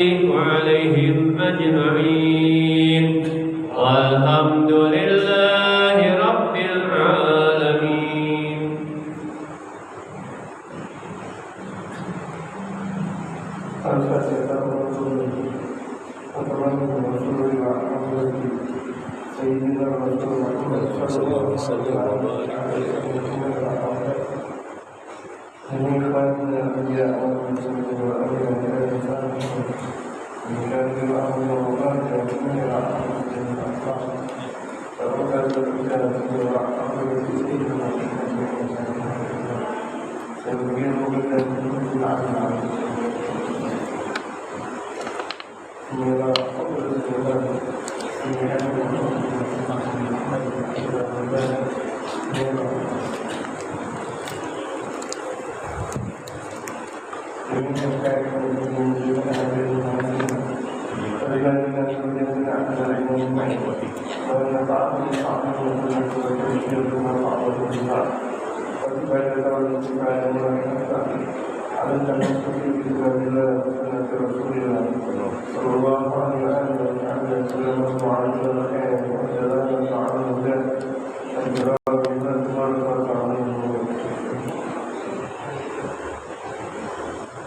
وعليهم أجمعين والحمد لله رب العالمين. سيدنا رسول الله صلى الله عليه وسلم من خاتم الأنبياء والمرسلين والأولياء والصالحين من شر الأرض والأرض ومن الأرض والأرض فأخذ الكتاب والأرض سيدنا سيبين بالله العظيم من قبل الزمان من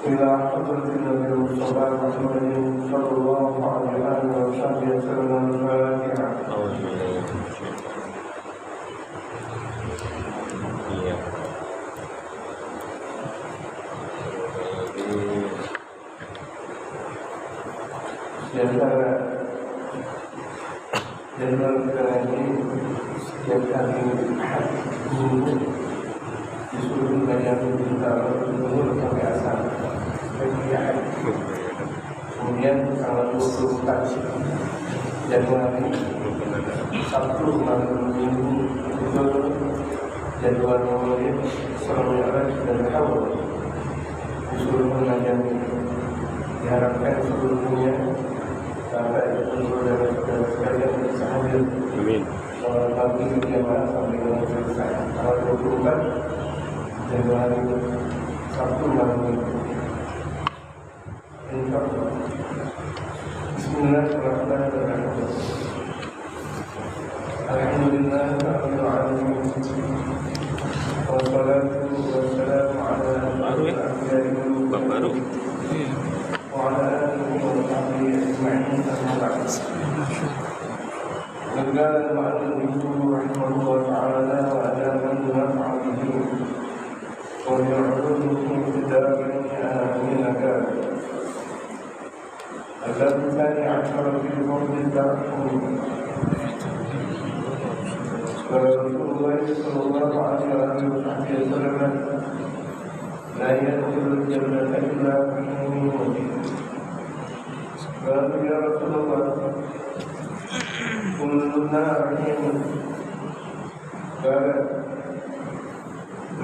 إلى حضرة النبي المصطفى محمد صلى الله عليه وصحبه وسلم الفاتحة. Jadwal kerja setiap hari Ahad Minggu disuruh belajar tentang zuhur sampai asar setiap hari. Kemudian tanggal 24 Januari Sabtu malam Minggu itu jadwal Maulid Isra Mi'raj dan Haul disuruh belajar. Diharapkan seluruhnya sampai saudara-saudara sekalian bisa hadir. Amin. Pagi berjamaah sampai dengan selesai. Tanggal 24 Januari Sabtu malam Minggu. Insyaallah. Bismillahirrahmanirrahim. Alhamdulillahirabbil alamin. Wassalatu wassalamu ala asyrofil anbiya'i wal mursalin. وعلى آله وصحبه أجمعين أما بعد. قال المؤلف رحمه الله تعالى وأجاب النفع به ويعرضه في دارين آمنك. الباب الثاني عشر في فرض الترحم. قال رسول الله صلى الله عليه وصحبه وسلم لا يدخل الجنة إلا رحيم. قالوا يا رسول الله كلنا رحيم. قال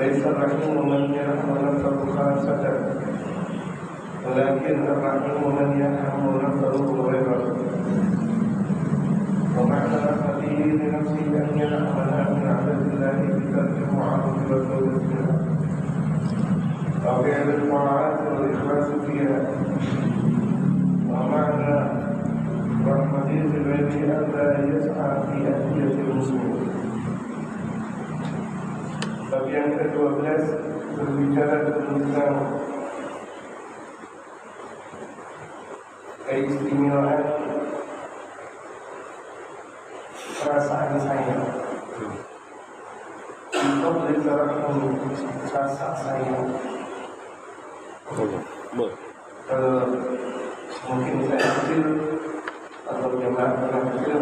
ليس الرحيم من يرحم نفسه خاصة ولكن الرحيم من يرحم نفسه وغيره. ومعنى رحمته لنفسه أن يرحمها من عبد الله بترك المعاصي والتوبة وفعل الطاعات والإخلاص فيها. ومعنى رحمته بالبيت ألا يسعى في أذية المسلم. Bab yang ke-12 berbicara tentang keistimewaan perasaan sayang. Untuk diterapkan rasa sayang. Mungkin saya kecil atau jemaah pernah kecil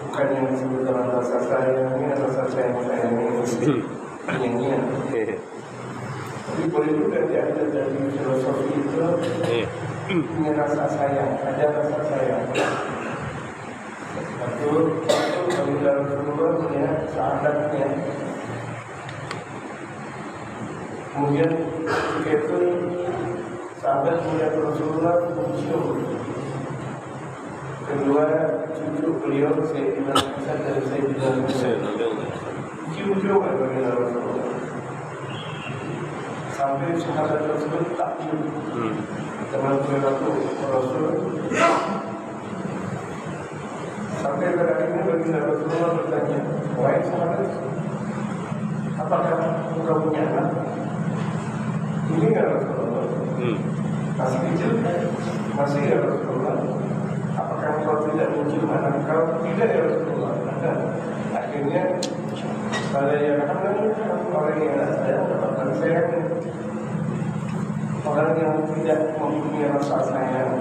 bukan yang disebut dengan rasa sayangnya, rasa sayangnya tapi boleh juga diambil dari filosofi itu punya rasa sayang, ada rasa sayang. Satu bagi dalam Rasulullah punya sahabatnya. Kemudian ketika itu sahabat melihat Rasulullah mencium kedua cucu beliau Sayyidina Hasan dan Sayyidina Husain. Cium-ciuman bagi Rasulullah. Sampai sahabat tersebut takjub. dengan perilaku Rasul sampai pada akhirnya baginda Rasulullah bertanya, wahai sahabat, apakah engkau punya anak? Ini ya Rasulullah. Masih kecil kan? Masih ya Rasulullah. Apakah engkau tidak mencium anak engkau? Tidak ya Rasulullah. Akhirnya pada yang akan orang yang ada mendapatkan sayang. Orang yang tidak mempunyai rasa sayang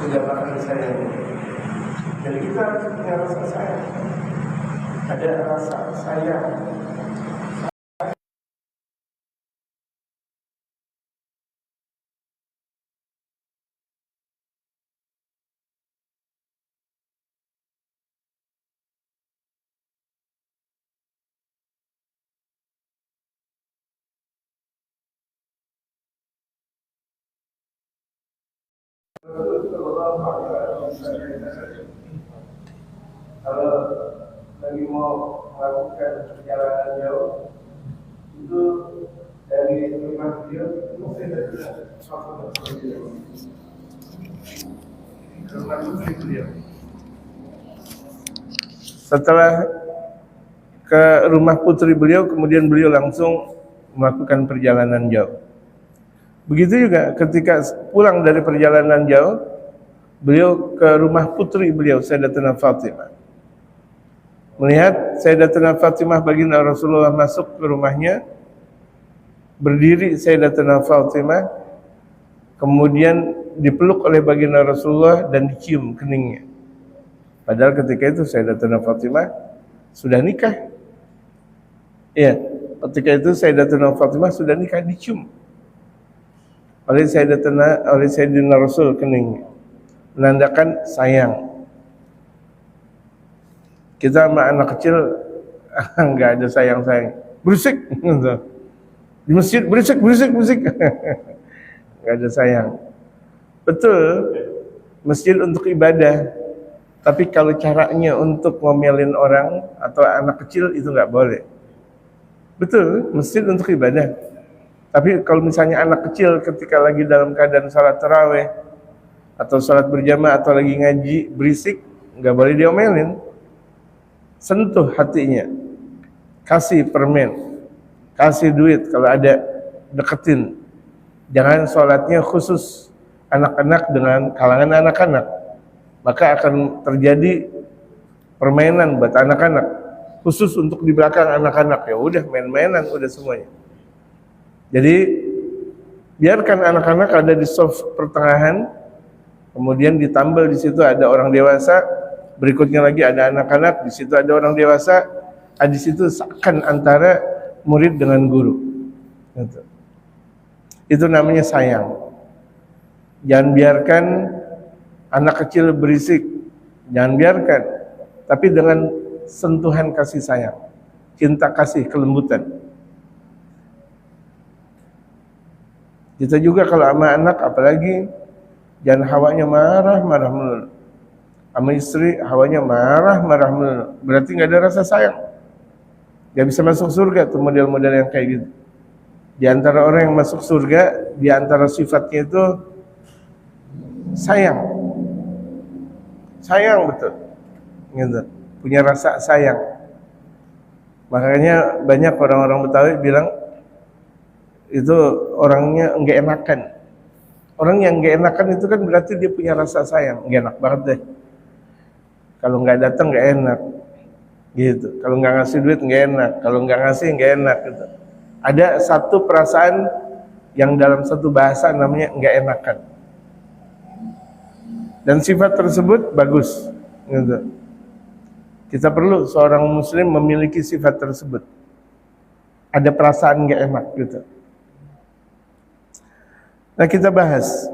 tidak akan sayang. Jadi kita harus punya rasa sayang. Ada rasa sayang. Kalau lagi mau melakukan perjalanan jauh itu dari rumah dia itu saya tidak suatu rumah beliau. Setelah ke rumah putri beliau, kemudian beliau langsung melakukan perjalanan jauh. Begitu juga ketika pulang dari perjalanan jauh, beliau ke rumah putri beliau, Sayyidatuna Fatimah. Melihat Sayyidatuna Fatimah baginda Rasulullah masuk ke rumahnya, berdiri Sayyidatuna Fatimah, kemudian dipeluk oleh baginda Rasulullah dan dicium keningnya. Padahal ketika itu Sayyidatuna Fatimah sudah nikah. Iya, ketika itu Sayyidatuna Fatimah sudah nikah, dicium oleh Sayyidina Rasul keningnya, menandakan sayang. Kita sama anak kecil nggak ada sayang-sayang, berisik di masjid, berisik nggak ada sayang. Betul, masjid untuk ibadah, tapi kalau caranya untuk ngomelin orang atau anak kecil itu nggak boleh. Betul, masjid untuk ibadah. Tapi kalau misalnya anak kecil ketika lagi dalam keadaan salat tarawih atau salat berjamaah atau lagi ngaji berisik, nggak boleh diomelin. Sentuh hatinya, kasih permen, kasih duit kalau ada, deketin. Jangan sholatnya khusus anak-anak dengan kalangan anak-anak, maka akan terjadi permainan buat anak-anak khusus untuk di belakang anak-anak. Ya udah main-mainan udah semuanya. Jadi biarkan anak-anak ada di saf pertengahan, kemudian ditambal di situ ada orang dewasa, berikutnya lagi ada anak-anak, di situ ada orang dewasa, di situ seakan antara murid dengan guru. Itu namanya sayang. Jangan biarkan anak kecil berisik, jangan biarkan, tapi dengan sentuhan kasih sayang, cinta kasih, kelembutan. Kita juga kalau sama anak apalagi jangan hawanya marah-marah melulu. Sama istri hawanya marah-marah melulu. Berarti nggak ada rasa sayang. Gak bisa masuk surga tuh model-model yang kayak gitu. Di antara orang yang masuk surga, di antara sifatnya itu sayang. Sayang betul. Gitu. Punya rasa sayang. Makanya banyak orang-orang Betawi bilang itu orangnya enggak enakan. Orang yang enggak enakan itu kan berarti dia punya rasa sayang. Enggak enak banget deh. Kalau enggak datang enggak enak. Gitu. Kalau enggak ngasih duit enggak enak. Kalau enggak ngasih enggak enak gitu. Ada satu perasaan yang dalam satu bahasa namanya enggak enakan. Dan sifat tersebut bagus gitu. Kita perlu seorang muslim memiliki sifat tersebut. Ada perasaan enggak enak gitu. Nah kita bahas.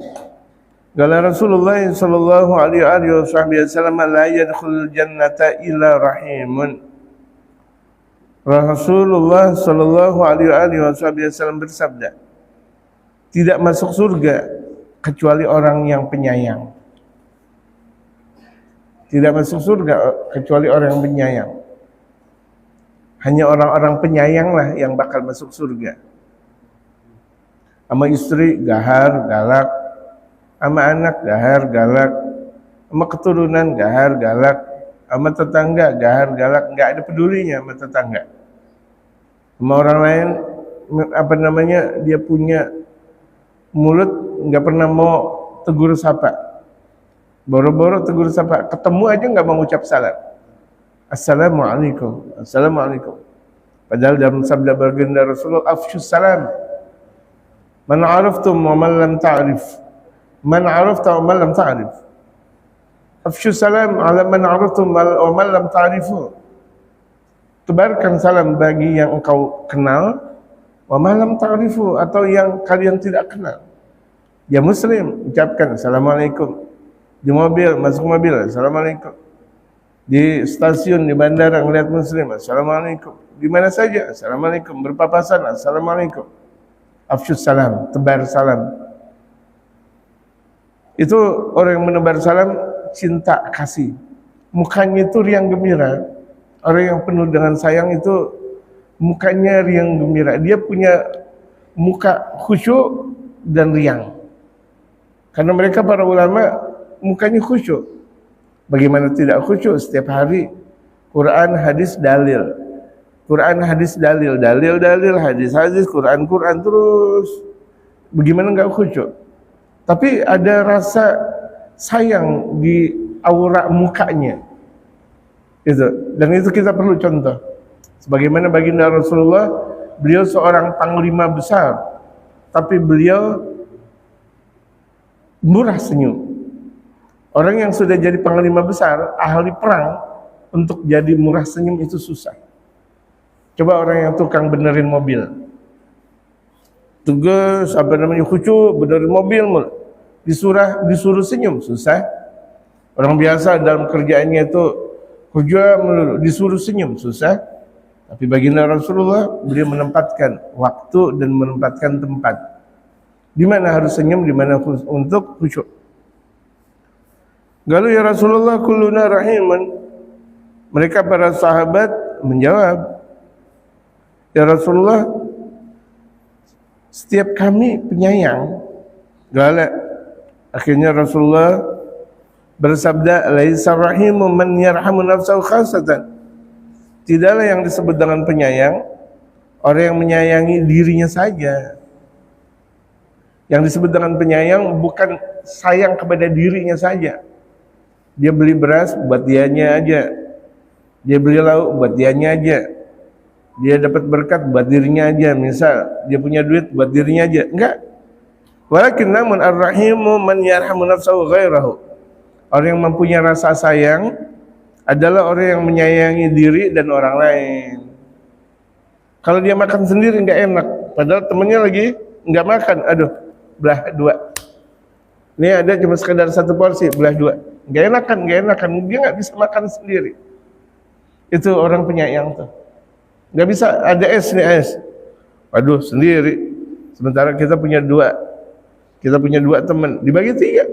Qala Rasulullah sallallahu alaihi wasallam la yadkhulul jannata illa rahimun. Rasulullah sallallahu alaihi wasallam bersabda, tidak masuk surga kecuali orang yang penyayang. Tidak masuk surga kecuali orang yang penyayang. Hanya orang-orang penyayanglah yang bakal masuk surga. Sama istri gahar, galak, sama anak gahar galak, sama keturunan gahar galak, sama tetangga gahar galak, nggak ada pedulinya sama tetangga. Sama orang lain apa namanya, dia punya mulut nggak pernah mau tegur sapa, boro-boro tegur sapa, ketemu aja nggak mau ucap salam, assalamualaikum, assalamualaikum. Padahal dalam sabda baginda Rasulullah, afsyus salam, man araftum wa man lam ta'rif, man arafta wa man lam ta'rif, afsyus salam ala man araftum wa man lam ta'rifu. Tebarkan salam bagi yang engkau kenal, wa man lam ta'rifu, atau yang kalian tidak kenal. Ya muslim, ucapkan assalamualaikum. Di mobil, masuk mobil, assalamualaikum. Di stasiun, di bandara ngeliat muslim, assalamualaikum. Di mana saja, assalamualaikum. Berpapasan, assalamualaikum. Afsyus salam, tebar salam. Itu orang yang menebar salam, cinta kasih. Mukanya itu riang gembira. Orang yang penuh dengan sayang itu mukanya riang gembira. Dia punya muka khusyuk dan riang. Karena mereka para ulama mukanya khusyuk. Bagaimana tidak khusyuk? Setiap hari Quran, hadis, dalil. Quran, hadis, dalil. Dalil, dalil, hadis, hadis, Quran, Quran terus. Bagaimana enggak khusyuk? Tapi ada rasa sayang di aura mukanya. Itu. Dan itu kita perlu contoh. Sebagaimana baginda Rasulullah, beliau seorang panglima besar, tapi beliau murah senyum. Orang yang sudah jadi panglima besar, ahli perang, untuk jadi murah senyum itu susah. Coba orang yang tukang benerin mobil, tugas apa namanya, khusyuk benerin mobil, disuruh senyum susah. Orang biasa dalam kerjaannya itu kerja melulu, disuruh senyum susah. Tapi baginda Rasulullah, beliau menempatkan waktu dan menempatkan tempat di mana harus senyum, di mana untuk khusyuk. Galu ya Rasulullah kulluna rahiman. Mereka para sahabat menjawab, ya Rasulullah, setiap kami penyayang. Galak. Akhirnya Rasulullah bersabda, laisa rahimu man yarhamu nafsahu khasatan. Tidaklah yang disebut dengan penyayang orang yang menyayangi dirinya saja. Yang disebut dengan penyayang bukan sayang kepada dirinya saja. Dia beli beras buat dianya aja, dia beli lauk buat dianya aja, dia dapat berkat buat dirinya aja. Misal dia punya duit buat dirinya aja, enggak. Walakin namun ar-rahimu man yarhamu nafsahu ghairahu. Orang yang mempunyai rasa sayang adalah orang yang menyayangi diri dan orang lain. Kalau dia makan sendiri nggak enak, padahal temennya lagi nggak makan, aduh, belah dua. Ini ada cuma sekedar satu porsi, belah dua. Nggak enakan, dia nggak bisa makan sendiri. Itu orang penyayang tuh. Nggak bisa, ada es nih es. Waduh, sendiri. Sementara kita punya dua teman, dibagi tiga.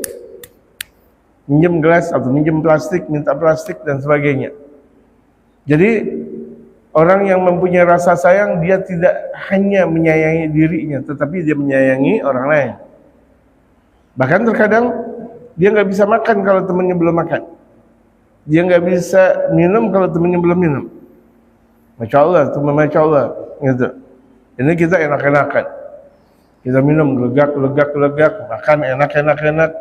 Minjem gelas atau minjem plastik, minta plastik dan sebagainya. Jadi orang yang mempunyai rasa sayang, dia tidak hanya menyayangi dirinya, tetapi dia menyayangi orang lain. Bahkan terkadang dia nggak bisa makan kalau temannya belum makan. Dia nggak bisa minum kalau temannya belum minum. Masya Allah, Masya Allah, gitu. Ini kita enak-enakan. Kita minum legak, makan enak.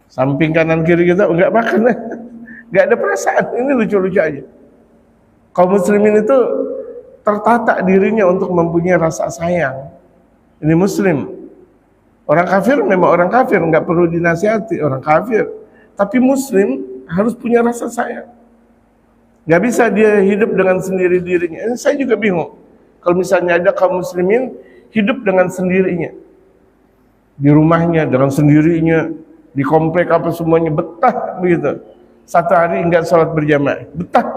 Samping kanan kiri kita enggak makan, enggak ada perasaan. Ini lucu-lucu aja. Kaum muslimin itu tertata dirinya untuk mempunyai rasa sayang. Ini muslim. Orang kafir memang orang kafir, enggak perlu dinasihati orang kafir. Tapi muslim harus punya rasa sayang. Enggak bisa dia hidup dengan sendiri dirinya. Ini saya juga bingung. Kalau misalnya ada kaum muslimin hidup dengan sendirinya, di rumahnya dengan sendirinya, di komplek apa semuanya betah begitu. Satu hari enggak sholat berjamaah, betah.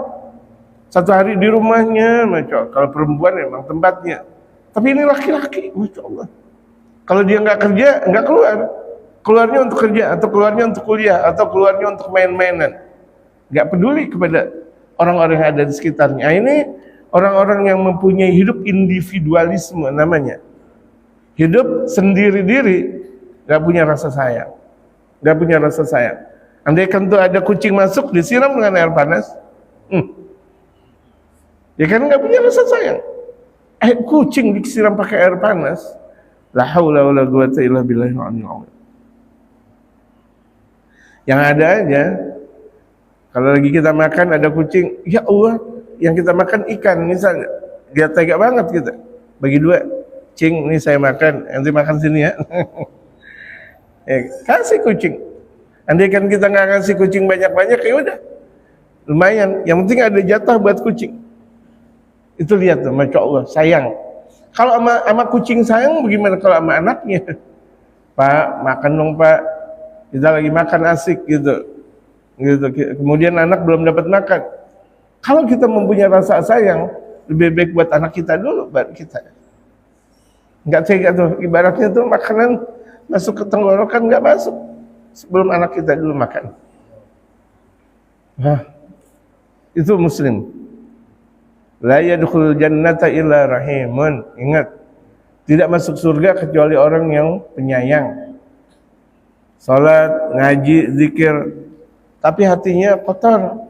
Satu hari di rumahnya, Masya Allah. Kalau perempuan memang tempatnya. Tapi ini laki-laki, Masya Allah. Kalau dia enggak kerja, enggak keluar. Keluarnya untuk kerja, atau keluarnya untuk kuliah, atau keluarnya untuk main-mainan. Enggak peduli kepada orang-orang yang ada di sekitarnya. Nah, ini orang-orang yang mempunyai hidup individualisme namanya. Hidup sendiri-diri, enggak punya rasa sayang. nggak punya rasa sayang. Andaikan tuh ada kucing masuk disiram dengan air panas, ya kan nggak punya rasa sayang. Kucing disiram pakai air panas, la haula wala quwata illa billahil aliyyil azim. Yang ada aja, kalau lagi kita makan ada kucing, ya Allah, yang kita makan ikan misalnya, dia tega banget kita, bagi dua, cing, ini saya makan, nanti makan sini ya. Kasih kucing. Andaikan kita nggak kasih kucing banyak-banyak, ya udah, lumayan. Yang penting ada jatah buat kucing. Itu lihat tuh, masya Allah, sayang. Kalau sama kucing sayang, bagaimana kalau sama anaknya? Pak, makan dong Pak. Kita lagi makan asik gitu. Kemudian anak belum dapat makan. Kalau kita mempunyai rasa sayang, lebih baik buat anak kita dulu, baru kita. Nggak tega tuh, ibaratnya tuh makanan masuk ke tenggorokan nggak masuk sebelum anak kita dulu makan. Itu muslim. La yadkhulul jannata illa rahimun. Ingat, tidak masuk surga kecuali orang yang penyayang. Salat, ngaji, zikir, tapi hatinya kotor,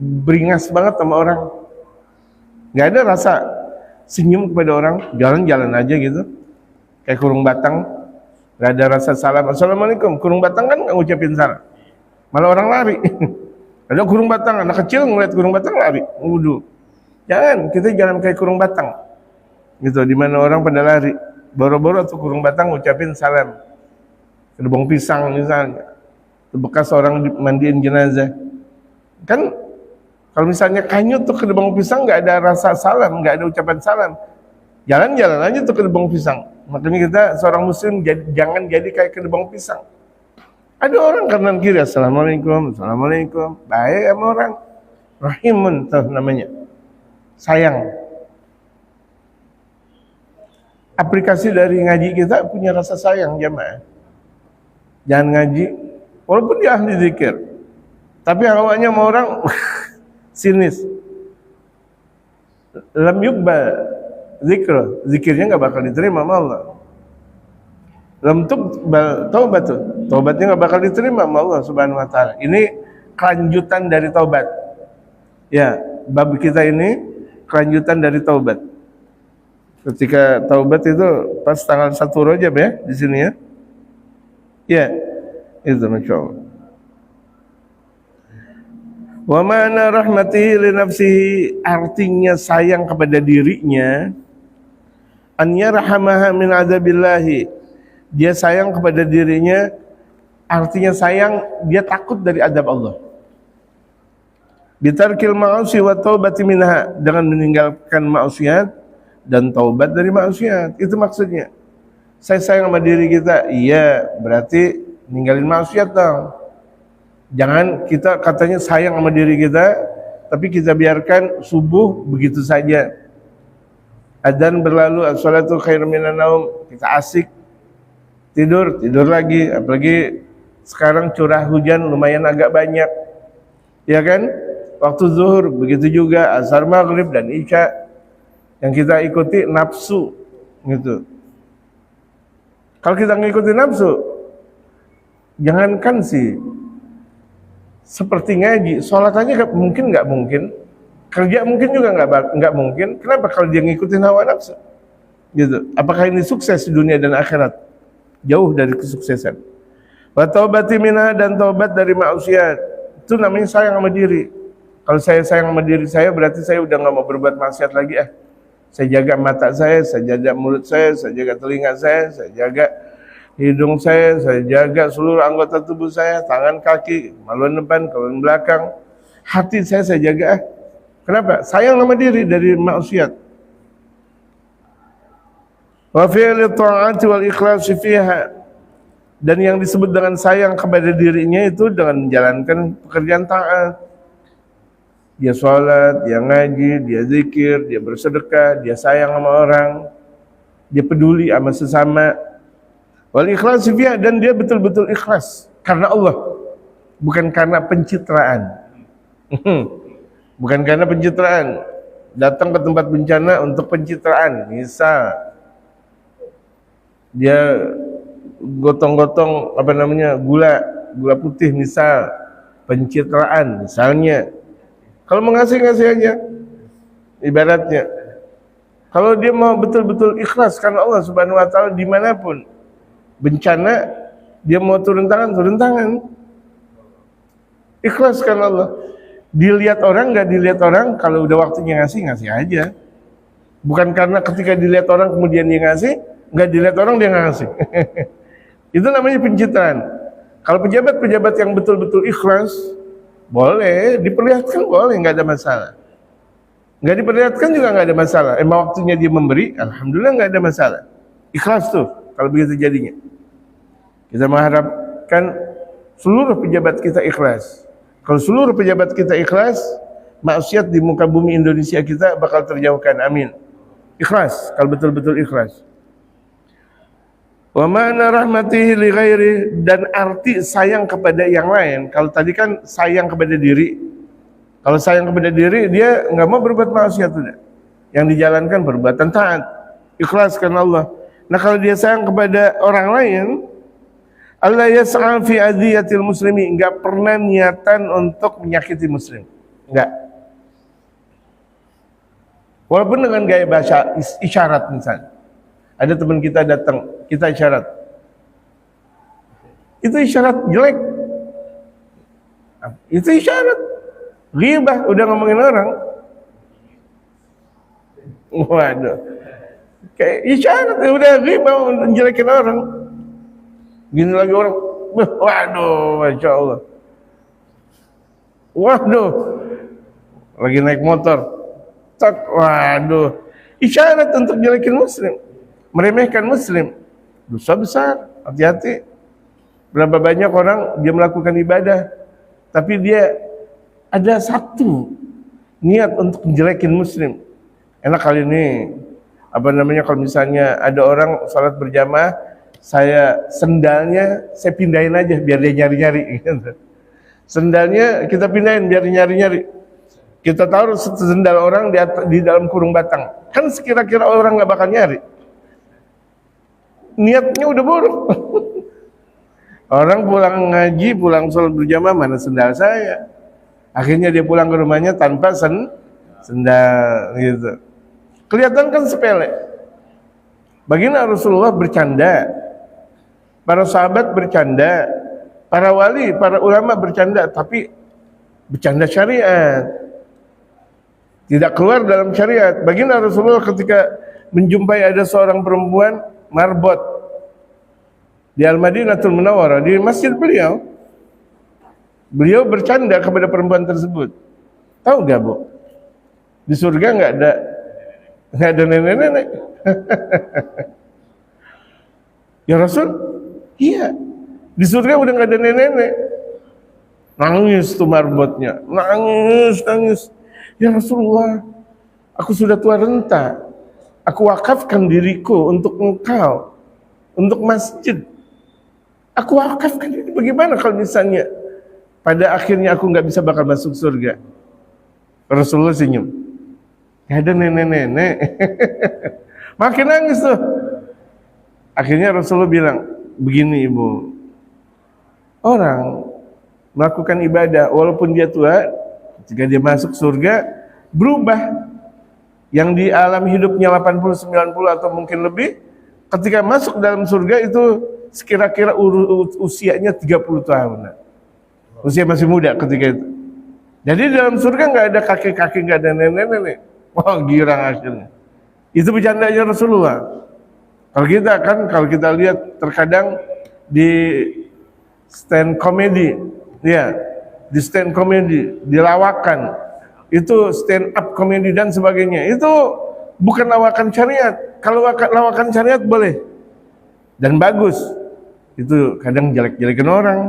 beringas banget sama orang, nggak ada rasa senyum kepada orang, jalan-jalan aja gitu, kayak kurung batang, nggak ada rasa salam, assalamualaikum. Kurung batang kan nggak ngucapin salam, malah orang lari. Ada kurung batang, anak kecil ngeliat kurung batang lari, wudu. Jangan, kita jangan kayak kurung batang, gitu. Dimana orang pada lari, boro-boro tuh kurung batang ngucapin salam, kedebong pisang misalnya, bekas orang mandiin jenazah. Kan kalau misalnya kanyut tuh kedebong pisang nggak ada rasa salam, nggak ada ucapan salam, jalan-jalan aja tuh kedebong pisang. Makanya kita seorang muslim jangan jadi kayak kedebong pisang. Ada orang kanan kiri, assalamualaikum, assalamualaikum, baik sama orang, rahimun tuh namanya, sayang. Aplikasi dari ngaji kita punya rasa sayang jamaah. Jangan ngaji, walaupun dia ahli zikir, tapi awalnya sama orang sinis. Lam yuqbal zikr, zikirnya nggak bakal diterima sama Allah. Lam tuqbal taubat, taubatnya nggak bakal diterima sama Allah Subhanahu wa taala. Ini kelanjutan dari taubat. Ya, bab kita ini kelanjutan dari taubat. Ketika taubat itu pas tanggal 1 Rajab ya di sini ya. Ya, itu masya Allah. Wa ma'na rahmatihi li nafsihi, artinya sayang kepada dirinya, an yarhamaha min adabillahi, dia sayang kepada dirinya, artinya sayang dia takut dari adab Allah. Bitarkil ma'asi wa taubati minha, dengan meninggalkan maksiat dan taubat dari maksiat. Itu maksudnya. Saya sayang sama diri kita, iya, berarti ninggalin maksiat dong. Jangan kita katanya sayang sama diri kita, tapi kita biarkan subuh begitu saja. Adzan berlalu, as-salatu khairum minan naum, kita asik tidur lagi. Apalagi sekarang curah hujan lumayan agak banyak, ya kan? Waktu zuhur begitu juga, asar, maghrib dan isya, yang kita ikuti nafsu gitu. Kalau kita ngikutin nafsu, jangankan sih seperti ngaji, sholat aja mungkin nggak mungkin, kerja mungkin juga nggak mungkin. Kenapa? Kalau dia ngikutin hawa nafsu, gitu. Apakah ini sukses di dunia dan akhirat? Jauh dari kesuksesan. Wa taubati minha, dan taubat dari maksiat, itu namanya sayang sama diri. Kalau saya sayang sama diri saya, berarti saya udah nggak mau berbuat maksiat lagi. Saya jaga mata saya jaga mulut saya jaga telinga saya jaga hidung saya jaga seluruh anggota tubuh saya, tangan, kaki, maluan depan, maluan belakang, hati saya jaga. Kenapa? Sayang sama diri dari maksiat. Wa fi'li ta'ati wal ikhlasi fiha, dan yang disebut dengan sayang kepada dirinya itu dengan menjalankan pekerjaan taat. Dia sholat, dia ngaji, dia zikir, dia bersedekah, dia sayang sama orang, dia peduli sama sesama. Wal ikhlas fiha, dan dia betul-betul ikhlas karena Allah, bukan karena pencitraan. Bukan karena pencitraan. Datang ke tempat bencana untuk pencitraan. Misal dia gotong-gotong apa namanya gula putih misal, pencitraan misalnya. Kalau mau ngasih aja, ibaratnya. Kalau dia mau betul-betul ikhlas karena Allah Subhanahu Wa Taala dimanapun bencana, dia mau turun tangan, ikhlas karena Allah. Dilihat orang nggak dilihat orang, kalau udah waktunya ngasih aja. Bukan karena ketika dilihat orang kemudian dia ngasih, nggak dilihat orang dia ngasih. Itu namanya pencitraan. Kalau pejabat yang betul-betul ikhlas, boleh diperlihatkan, boleh, nggak ada masalah. Nggak diperlihatkan juga nggak ada masalah. Emang waktunya dia memberi, alhamdulillah nggak ada masalah. Ikhlas tuh kalau begitu jadinya. Kita mengharapkan seluruh pejabat kita ikhlas. Kalau seluruh pejabat kita ikhlas, maksiat di muka bumi Indonesia kita bakal terjauhkan. Amin. Ikhlas, kalau betul-betul ikhlas. Wa ma'na rahmatihi li ghairi, dan arti sayang kepada yang lain. Kalau tadi kan sayang kepada diri. Kalau sayang kepada diri, dia nggak mau berbuat maksiat udah. Yang dijalankan perbuatan taat, ikhlas karena Allah. Nah, kalau dia sayang kepada orang lain, Allah yas'a fi adiyatil muslimi, enggak pernah niatan untuk menyakiti muslim. Enggak. Walaupun dengan gaya bahasa isyarat misalnya. Ada teman kita datang, kita isyarat. Itu isyarat jelek. Itu isyarat. Ghibah, udah ngomongin orang. Waduh. Kayak isyarat, udah ghibah, menjelekin orang. Gini lagi orang, waduh, Masya Allah. Waduh, lagi naik motor, tak, waduh. Isyarat untuk jelekin muslim, meremehkan muslim, dosa besar, hati-hati. Berapa banyak orang dia melakukan ibadah, tapi dia ada satu niat untuk menjelekin muslim. Enak kali ini, apa namanya, kalau misalnya ada orang salat berjamaah, sendalnya saya pindahin aja biar dia nyari-nyari gitu. Sendalnya kita pindahin biar dia nyari-nyari. Kita taruh sendal orang di dalam kurung batang. Kan sekira-kira orang nggak bakal nyari. Niatnya udah buruk. Orang pulang ngaji, pulang sholat berjamaah, mana sendal saya? Akhirnya dia pulang ke rumahnya tanpa sendal gitu. Kelihatan kan sepele. Baginda Rasulullah bercanda, para sahabat bercanda, para wali, para ulama bercanda, tapi bercanda syariat, tidak keluar dalam syariat. Baginda Rasulullah ketika menjumpai ada seorang perempuan marbot di Al-Madinatul Munawwarah, di masjid beliau bercanda kepada perempuan tersebut. Tahu gak, Bu? Di surga nggak ada nenek-nenek. Ya Rasul, iya, di surga udah nggak ada nenek-nenek. Nangis tuh marbotnya, nangis. Ya Rasulullah, aku sudah tua renta, aku wakafkan diriku untuk engkau, untuk masjid. Aku wakafkan diri. Bagaimana kalau misalnya pada akhirnya aku nggak bisa bakal masuk surga? Rasulullah senyum. Gak ada nenek-nenek. Makin nangis tuh. Akhirnya Rasulullah bilang, begini ibu, orang melakukan ibadah walaupun dia tua, ketika dia masuk surga berubah. Yang di alam hidupnya 80, 90 atau mungkin lebih, ketika masuk dalam surga itu sekira-kira usianya 30 tahun. Usia masih muda ketika itu. Jadi dalam surga nggak ada kakek-kakek, nggak ada nenek-nenek. Wah, girang akhirnya. Itu bercandanya Rasulullah. Kalau kita lihat terkadang di stand komedi, ya, di stand komedi, di lawakan, itu stand up komedi dan sebagainya, itu bukan lawakan syariat. Kalau lawakan syariat boleh dan bagus. Itu kadang jelek-jelekin orang,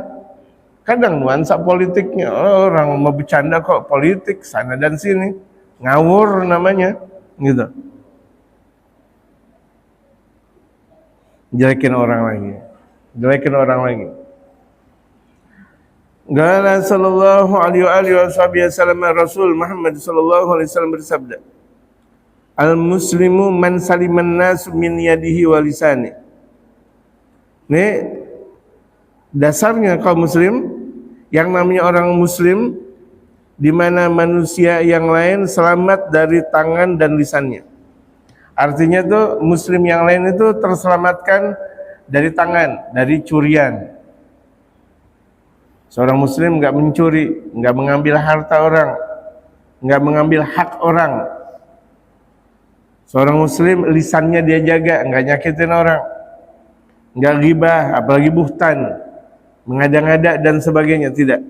kadang nuansa politiknya, orang mau bercanda kok politik sana dan sini, ngawur namanya, gitu. Jelekin orang lagi. Qala sallallahu alaihi wasallam, Rasul Muhammad sallallahu alaihi wasallam bersabda, Al muslimu man saliman nas min yadihi wa lisani. Ini dasarnya kaum muslim, yang namanya orang muslim di mana manusia yang lain selamat dari tangan dan lisannya. Artinya tuh muslim yang lain itu terselamatkan dari tangan, dari curian. Seorang muslim nggak mencuri, nggak mengambil harta orang, nggak mengambil hak orang. Seorang muslim lisannya dia jaga, nggak nyakitin orang, nggak ghibah, apalagi buhtan, mengada-ngada dan sebagainya, tidak.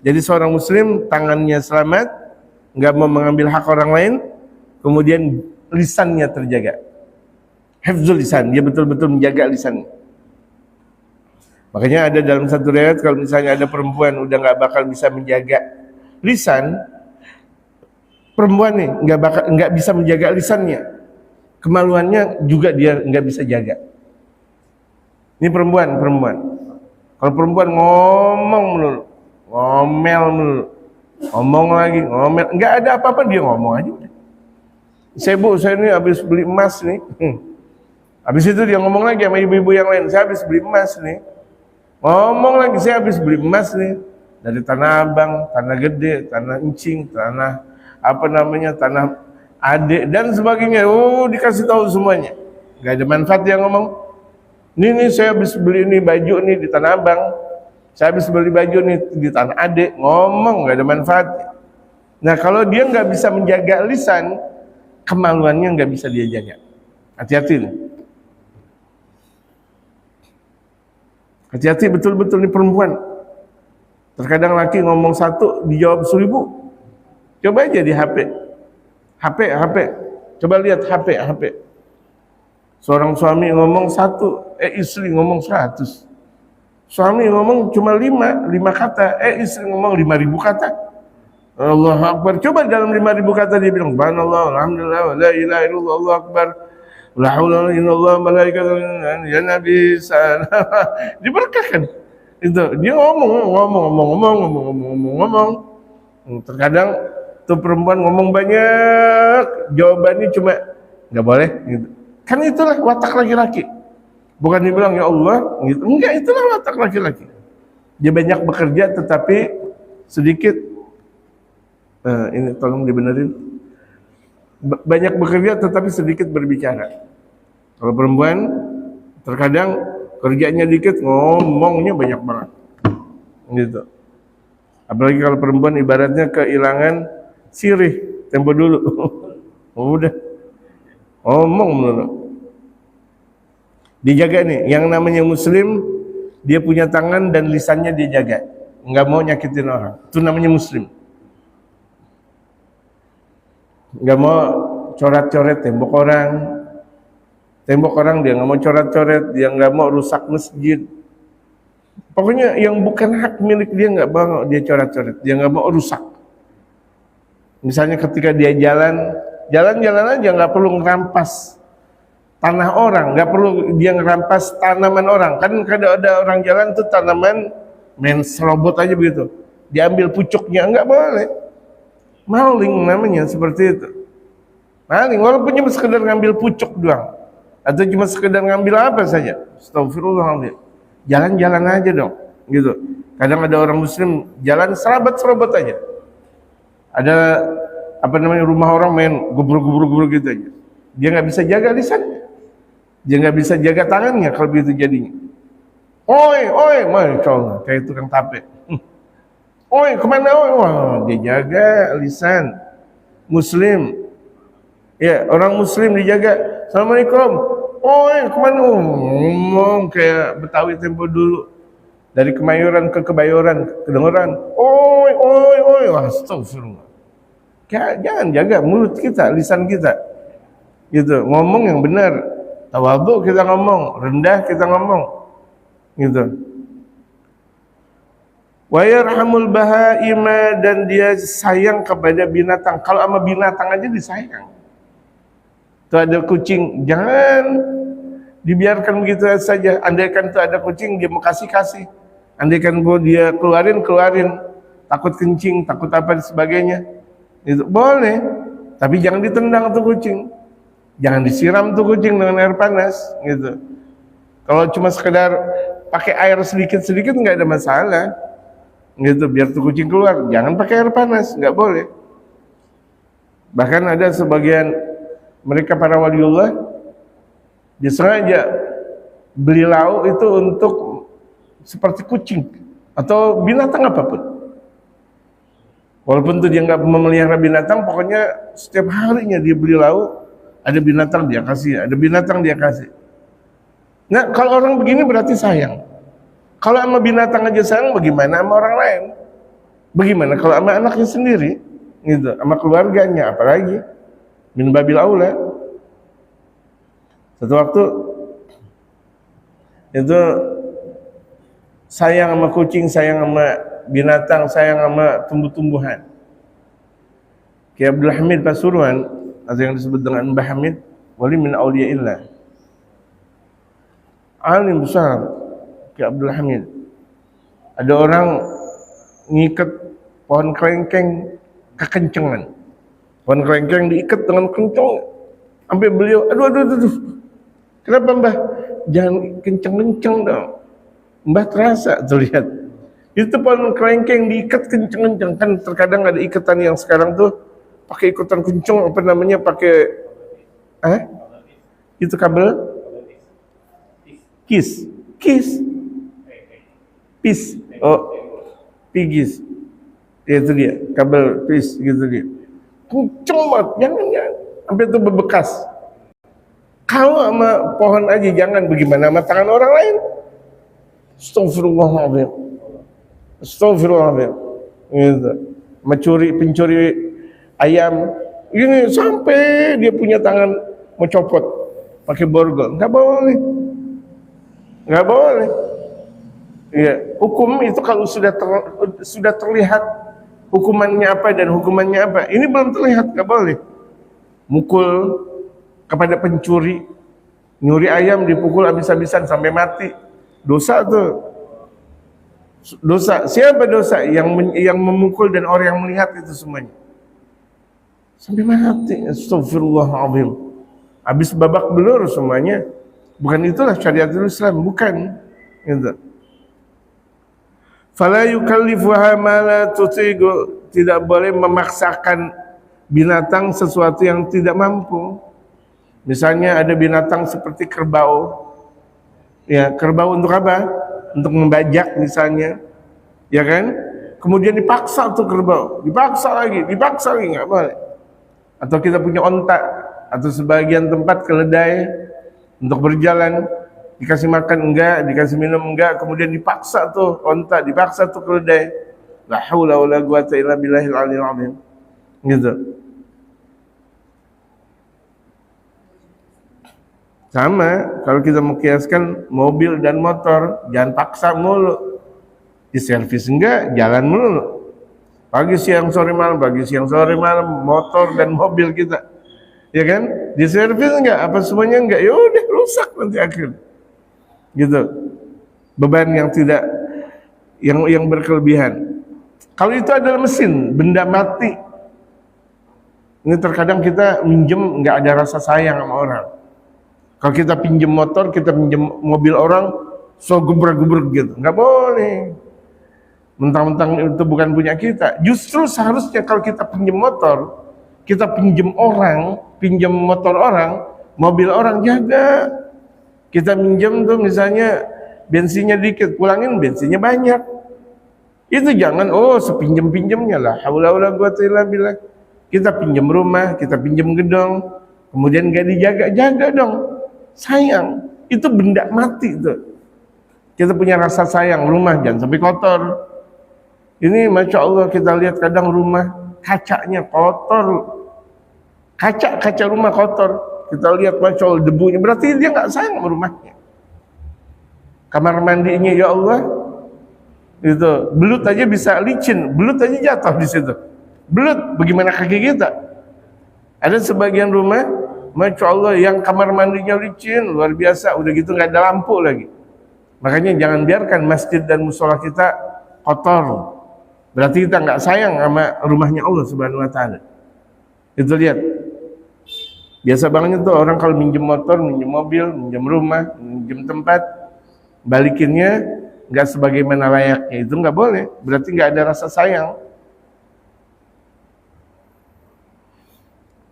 Jadi seorang muslim tangannya selamat, nggak mau mengambil hak orang lain, kemudian lisannya terjaga. Hifzul lisan, dia betul-betul menjaga lisannya. Makanya ada dalam satu riwayat, kalau misalnya ada perempuan udah nggak bakal bisa menjaga lisan, perempuan nih nggak bisa menjaga lisannya, kemaluannya juga dia nggak bisa jaga. Ini perempuan. Kalau perempuan ngomong melulu, ngomel melulu, ngomong lagi, ngomel, nggak ada apa-apa dia ngomong aja. Saya ini habis beli emas nih. Habis itu dia ngomong lagi sama ibu-ibu yang lain, saya habis beli emas nih. Ngomong lagi, saya habis beli emas nih dari Tanah Abang, Tanah Gede, Tanah Encing, tanah Adik dan sebagainya. Oh, dikasih tahu semuanya. Nggak ada manfaat dia ngomong. Ini saya habis beli ini baju nih di Tanah Abang, saya habis beli baju nih di Tanah Adik, ngomong nggak ada manfaat. Nah, kalau dia nggak bisa menjaga lisan, kemaluannya nggak bisa dia jaga. Hati-hati nih. Hati-hati betul-betul nih perempuan. Terkadang laki ngomong satu dijawab 1000. Coba aja di HP. Coba lihat HP. Seorang suami ngomong satu, istri ngomong 100. Suami ngomong cuma 5 kata, istri ngomong 5.000 kata. Allahu Akbar. Coba dalam 5.000 kata dia bilang subhanallah, alhamdulillah, la ilaha illallah, Allahu Akbar, la haula wala quwwata malaikatu ya nabi sallallahu. Diberkahkan. Itu dia ngomong. Terkadang tuh perempuan ngomong banyak, jawabannya cuma nggak boleh gitu. Kan itulah watak laki-laki. Bukan dibilang ya Allah gitu. Enggak, itulah watak laki-laki. Dia banyak bekerja tetapi sedikit ini tolong dibenerin. Banyak bekerja tetapi sedikit berbicara. Kalau perempuan terkadang kerjanya dikit, ngomongnya banyak banget. Gitu. Apalagi kalau perempuan ibaratnya kehilangan sirih tempo dulu. Udah ngomong melulu. Dijaga nih, yang namanya muslim dia punya tangan dan lisannya dia jaga, nggak mau nyakitin orang, itu namanya muslim. Nggak mau coret-coret tembok orang dia nggak mau coret-coret, dia nggak mau rusak masjid. Pokoknya yang bukan hak milik dia nggak mau dia coret-coret, dia nggak mau rusak. Misalnya ketika dia jalan aja, nggak perlu ngerampas tanah orang, nggak perlu dia ngerampas tanaman orang. Kan kadang ada orang jalan tuh tanaman main serobot aja begitu, diambil pucuknya, nggak boleh. Maling namanya seperti itu. Maling walaupun cuma sekedar ngambil pucuk doang, atau cuma sekedar ngambil apa saja. Astagfirullahaladzim. Jalan-jalan aja dong, gitu. Kadang ada orang muslim jalan serobot aja. Ada rumah orang main gubruk gitu aja. Dia nggak bisa jaga lisannya, dia nggak bisa jaga tangannya kalau begitu jadinya. Oi, masya Allah, kayak tukang tape. Oi, kemana oi? Wah, dia jaga lisan. Muslim, ya orang muslim dijaga. Assalamualaikum. Oi, kemana? Ngomong kayak Betawi tempo dulu. Dari Kemayoran ke Kebayoran, kedengeran. Oi, astagfirullah. Jangan jaga mulut kita, lisan kita. Gitu, ngomong yang benar. Tawadhu kita ngomong, rendah kita ngomong. Gitu. Wa yarhamul bahaima, dan dia sayang kepada binatang. Kalau sama binatang aja disayang. Tuh ada kucing, jangan dibiarkan begitu saja. Andaikan tuh ada kucing, dia mau kasih. Andaikan dia keluarin, takut kencing, takut apa dan sebagainya. Itu boleh, tapi jangan ditendang tuh kucing. Jangan disiram tuh kucing dengan air panas, gitu. Kalau cuma sekedar pakai air sedikit-sedikit nggak ada masalah, gitu, biar tuh kucing keluar. Jangan pakai air panas, nggak boleh. Bahkan ada sebagian mereka para waliullah, dia sengaja beli lauk itu untuk seperti kucing atau binatang apapun. Walaupun tuh dia nggak memelihara binatang, pokoknya setiap harinya dia beli lauk, ada binatang dia kasih, ada binatang dia kasih. Nah, kalau orang begini berarti sayang. Kalau sama binatang aja sayang, bagaimana sama orang lain? Bagaimana kalau sama anaknya sendiri? Gitu, sama keluarganya, apalagi min babil aula. Satu waktu itu sayang sama kucing, sayang sama binatang, sayang sama tumbuh-tumbuhan. Ki Abdul Hamid Pasuruan, atau yang disebut dengan Mbah Hamid, wali min auliyaillah, alim besar, Ki Abdul Hamid. Ada orang ngikat pohon kelengkeng kekencengan. Pohon kelengkeng diikat dengan kencang, sampai beliau, aduh. Kenapa Mbah? Jangan kenceng-kenceng dong. Mbah terasa terlihat. Itu pohon kelengkeng diikat kenceng-kenceng. Kan terkadang ada ikatan yang sekarang tuh pakai ikutan kenceng, apa namanya, pakai itu kabel kis, pis, pigis, ya, itu dia, kabel pis gitu dia, kenceng banget, jangan sampai itu berbekas. Kalau sama pohon aja jangan, bagaimana sama tangan orang lain? Astagfirullahaladzim, gitu. Pencuri ayam, gini sampai dia punya tangan mau copot pakai borgol, nggak boleh. Ya, hukum itu kalau sudah terlihat hukumannya apa dan hukumannya apa. Ini belum terlihat, nggak boleh. Mukul kepada pencuri, nyuri ayam dipukul habis-habisan sampai mati, dosa tuh. Dosa. Siapa dosa? Yang memukul dan orang yang melihat itu semuanya. Sampai mati. Astagfirullahaladzim. Habis babak belur semuanya. Bukan itulah syariatul Islam, bukan. Gitu. Fala yukallifuha ma la tutiqu, tidak boleh memaksakan binatang sesuatu yang tidak mampu. Misalnya ada binatang seperti kerbau. Ya, kerbau untuk apa? Untuk membajak misalnya. Ya kan? Kemudian dipaksa tuh kerbau, dipaksa lagi, nggak boleh. Atau kita punya onta atau sebagian tempat keledai untuk berjalan, dikasih makan enggak, dikasih minum enggak, kemudian dipaksa tuh onta, dipaksa tuh keledai. La haula wala quwata illa billahil aliyil azim. Gitu. Sama, kalau kita mau kiaskan mobil dan motor, jangan paksa mulu. Di servis enggak, jalan mulu. Pagi siang sore malam, motor dan mobil kita. Ya kan? Di servis enggak, apa semuanya enggak? Ya udah rusak nanti akhirnya. Gitu. Beban yang tidak yang berkelebihan. Kalau itu adalah mesin, benda mati. Ini terkadang kita minjem enggak ada rasa sayang sama orang. Kalau kita pinjam motor, kita pinjam mobil orang, so gebrek-gebrek gitu, nggak boleh. Mentang-mentang itu bukan punya kita. Justru seharusnya kalau kita pinjam motor, kita pinjam motor orang, mobil orang, jaga. Kita pinjam tuh misalnya bensinnya dikit, pulangin bensinnya banyak. Itu jangan, sepinjam-pinjamnya lah. Haula wala quwata illa billah. Kita pinjam rumah, kita pinjam gedung, kemudian nggak dijaga, jaga dong. Sayang, itu benda mati tuh. Kita punya rasa sayang, rumah jangan sampai kotor. Ini Masya Allah kita lihat kadang rumah kacanya kotor, kaca rumah kotor. Kita lihat Masya Allah debunya, berarti dia nggak sayang sama rumahnya. Kamar mandinya ya Allah, itu belut aja bisa licin, belut aja jatuh di situ. Belut, bagaimana kaki kita? Ada sebagian rumah Masya Allah yang kamar mandinya licin, luar biasa, udah gitu nggak ada lampu lagi. Makanya jangan biarkan masjid dan musola kita kotor. Berarti kita nggak sayang sama rumahnya Allah Subhanahu Wa Taala. Itu lihat. Biasa banget tuh orang kalau minjem motor, minjem mobil, minjem rumah, minjem tempat, balikinnya nggak sebagaimana layaknya, itu nggak boleh. Berarti nggak ada rasa sayang.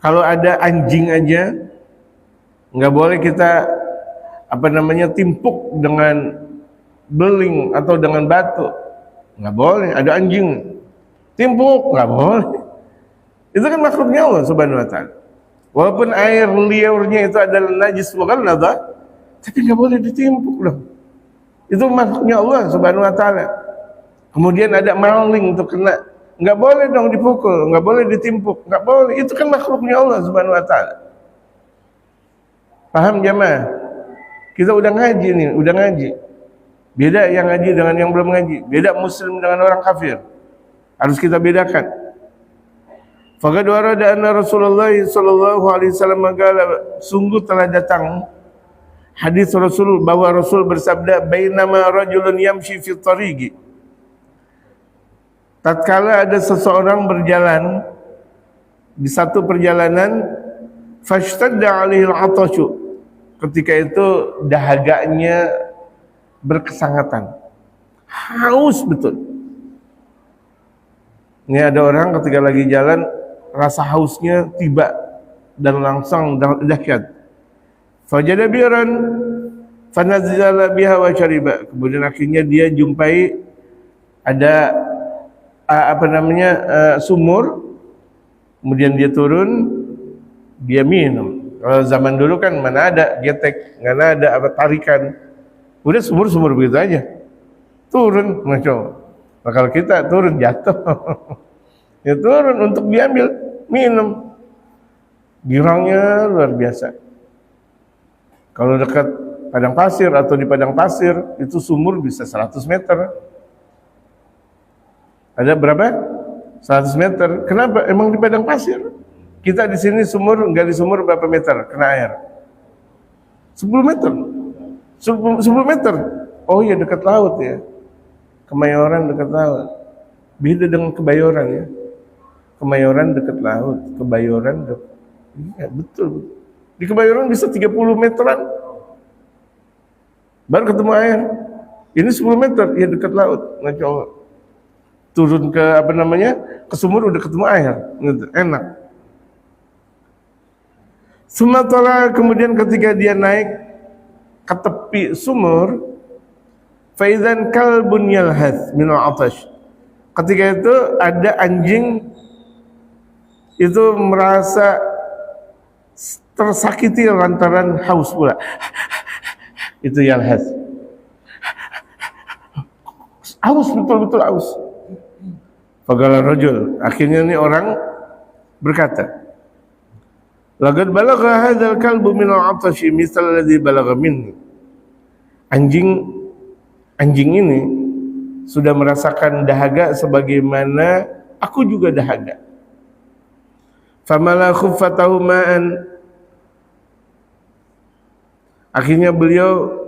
Kalau ada anjing aja nggak boleh kita timpuk dengan beling atau dengan batu, nggak boleh. Ada anjing timpuk, nggak boleh. Itu kan makhluknya Allah Subhanahu Wa Taala. Walaupun air liurnya itu adalah najis mughalladhah, tapi nggak boleh ditimpuk loh. Itu makhluknya Allah Subhanahu Wa Taala. Kemudian ada maling untuk kena, nggak boleh dong dipukul, nggak boleh ditimpuk, nggak boleh. Itu kan makhluknya Allah Subhanahu Wa Taala. Paham jamaah? Kita udah ngaji nih, udah ngaji. Beda yang ngaji dengan yang belum ngaji. Beda muslim dengan orang kafir. Harus kita bedakan. Faqad warada anna Rasulullah sallallahu alaihi wasallam qala, sungguh telah datang hadis Rasul bahwa Rasul bersabda, bainama rajulun yamshi fi tariqi, tatkala ada seseorang berjalan di satu perjalanan, fashtadda alaihi al-'atashu, ketika itu dahaganya berkesangatan, haus betul. Ini ada orang ketika lagi jalan, rasa hausnya tiba dan langsung dahsyat. Fajada biran fanazala biha wa syariba. Kemudian akhirnya dia jumpai ada sumur. Kemudian dia turun, dia minum. Kalau zaman dulu kan mana ada getek, mana ada tarikan. Udah sumur begitu aja. Turun, Masya Allah. Nah, kalau kita turun jatuh. Ya turun untuk diambil, minum. Girangnya luar biasa. Kalau dekat padang pasir atau di padang pasir, itu sumur bisa 100 meter. Ada berapa? 100 meter. Kenapa? Emang di padang pasir. Kita di sini sumur, gali sumur berapa meter kena air? 10 meter. 10 meter. Oh iya, dekat laut ya. Kemayoran dekat laut. Beda dengan Kebayoran ya. Kemayoran dekat laut, Kebayoran dekat. Iya, betul. Di Kebayoran bisa 30 meteran baru ketemu air. Ini 10 meter, ya dekat laut. Masya Allah. Turun ke ke sumur udah ketemu air, gitu. Enak. Sementara kemudian ketika dia naik ke tepi sumur, faizan kalbun yalhath minal atash. Ketika itu ada anjing itu merasa tersakiti lantaran haus pula. Itu yalhath. Haus, betul-betul haus. Faqala rajul, akhirnya ini orang berkata, laqad balagha hadzal kalbu min al-'atashi mithal alladhi balagha minni. Anjing ini sudah merasakan dahaga sebagaimana aku juga dahaga. Famala khuffatahu ma'an. Akhirnya beliau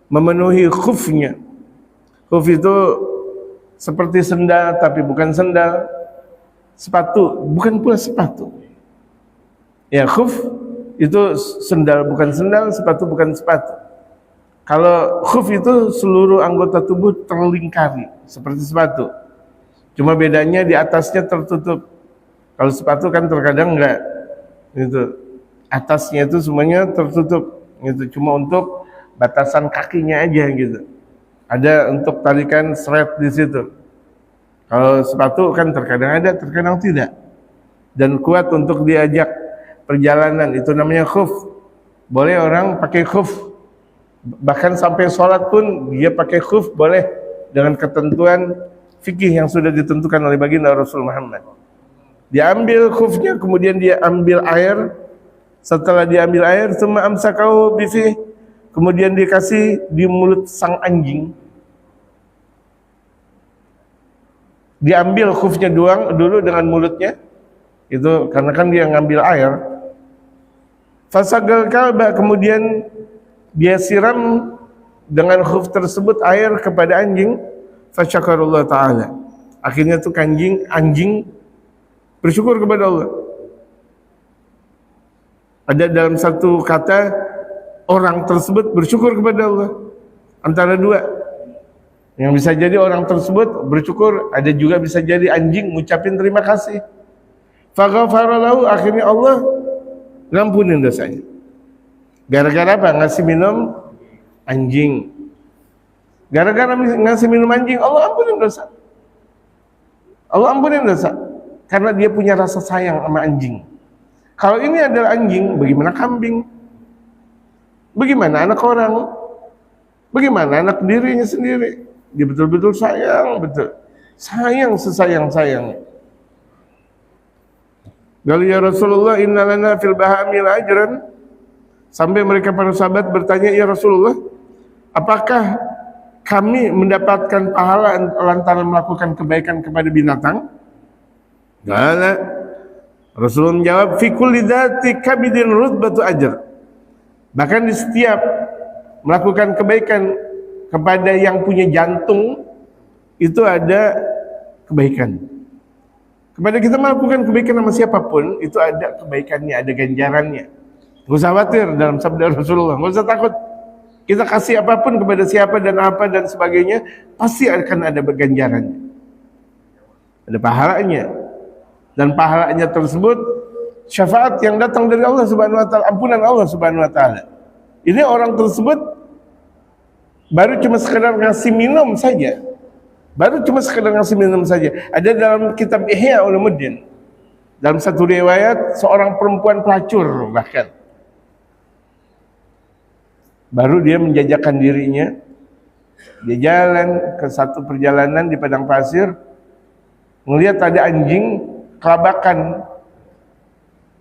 memenuhi khufnya. Khuf itu seperti sendal tapi bukan sendal, sepatu bukan pula sepatu. Ya, khuf itu sendal bukan sendal, sepatu bukan sepatu. Kalau khuf itu seluruh anggota tubuh terlingkari seperti sepatu. Cuma bedanya di atasnya tertutup. Kalau sepatu kan terkadang enggak. Itu atasnya itu semuanya tertutup. Itu cuma untuk batasan kakinya aja gitu. Ada untuk tarikan seret di situ. Kalau sepatu kan terkadang ada, terkadang tidak. Dan kuat untuk diajak perjalanan, itu namanya khuf. Boleh orang pakai khuf. Bahkan sampai sholat pun dia pakai khuf boleh dengan ketentuan fikih yang sudah ditentukan oleh baginda Rasul Muhammad. Diambil khufnya, kemudian dia ambil air. Setelah diambil air, semua amsakau bifih, kemudian dikasih di mulut sang anjing. Diambil khufnya dulu dengan mulutnya. Itu karena kan dia ngambil air. Fasagal kalba, kemudian dia siram dengan khuf tersebut air kepada anjing. Fasyakarullah ta'ala. Akhirnya tuh anjing bersyukur kepada Allah. Ada dalam satu kata orang tersebut bersyukur kepada Allah. Antara dua. Yang bisa jadi orang tersebut bersyukur, ada juga bisa jadi anjing ngucapin terima kasih. Faghfara lahu, akhirnya Allah ngampunin dosanya. Gara-gara apa? Ngasih minum anjing. Gara-gara ngasih minum anjing, Allah ampunin dosa. Allah ampunin dosa. Karena dia punya rasa sayang sama anjing. Kalau ini adalah anjing, bagaimana kambing? Bagaimana anak orang? Bagaimana anak dirinya sendiri? Dia betul-betul sayang, betul. Sayang sesayang-sayang. Lalu ya Rasulullah, inna lana fil bahami ajran. Sampai mereka para sahabat bertanya, ya Rasulullah, apakah kami mendapatkan pahala lantaran melakukan kebaikan kepada binatang? Gala. Rasulullah menjawab, fi kulli dzati kabidin rutbatu ajr. Bahkan di setiap melakukan kebaikan kepada yang punya jantung itu ada kebaikan. Kepada kita melakukan kebaikan sama siapapun itu ada kebaikannya, ada ganjarannya. Gak usah khawatir dalam sabda Rasulullah, gak usah takut. Kita kasih apapun kepada siapa dan apa dan sebagainya, pasti akan ada ganjarannya. Ada pahalanya. Dan pahalanya tersebut syafaat yang datang dari Allah Subhanahu wa taala, ampunan Allah Subhanahu wa taala. Ini orang tersebut baru cuma sekedar ngasih minum saja. Baru cuma sekedar ngasih minum saja. Ada dalam kitab Ihya Ulumuddin, dalam satu riwayat seorang perempuan pelacur bahkan. Baru dia menjajakan dirinya. Dia jalan ke satu perjalanan di padang pasir, melihat ada anjing kelabakan.